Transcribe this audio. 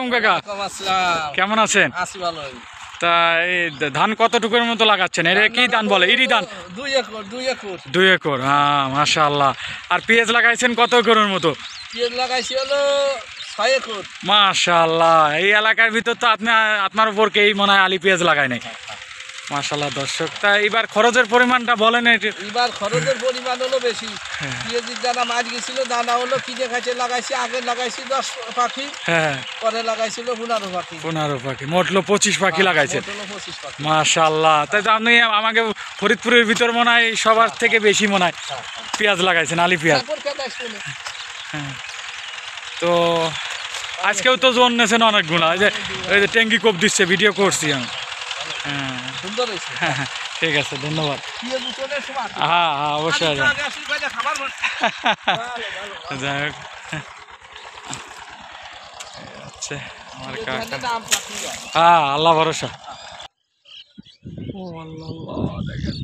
আলাইকুম কাকা, কেমন আছেন? তা এই ধান কতটুকুর মতো লাগাচ্ছেন? এটা কি ধান বলে? ইরি ধান? 2 একর। হ্যাঁ, মাশাআল্লাহ। আর পেঁয়াজ লাগাইছেন কত একরের মতো? পেঁয়াজ লাগাইছি হলো 6 একর। মাশাআল্লাহ, এই এলাকার ভিতর তো আপনার উপর কেই মনে হয় আলি পেঁয়াজ লাগায় নাই। মাশাআল্লাহ দর্শক, তা এবার খরচের পরিমাণটা বলেন। এবার খরচের পরিমাণ হলো বেশি। পেঁয়াজের দানা মার গেছিল, দানা হলো কিনে খাইছে লাগাইছি। আগে লাগাইছি 10 পাখি, হ্যাঁ, পরে লাগাইছিল 15 পাখি। 15 পাখি, মোট হলো 25 পাখি লাগাইছেন। 25 পাখি। মাশাআল্লাহ, তাই তো আপনি আমাকে ফরিদপুরের ভিতর মনে হয় সবার থেকে বেশি মনে হয় পেঁয়াজ লাগাইছেন, আলি পেঁয়াজ। হ্যাঁ, তো আজকেও তো জোন নেছেন অনেকগুলো। এই যে ট্যাঙ্কি কোপ দিচ্ছে, ভিডিও করছি আমি। হ্যাঁ, সুন্দর হয়েছে। হ্যাঁ, ঠিক আছে, ধন্যবাদ। পেঁয়াজ উঠোনের সমান। হ্যাঁ হ্যাঁ, অবশ্যই। আগে আসলে কয়টা খাবার ভালো। যাই হোক, আচ্ছা, আমার কাকা। দাম পাখি। হ্যাঁ, আল্লাহ ভরসা। ও আল্লাহ, আল্লাহ, দেখেন।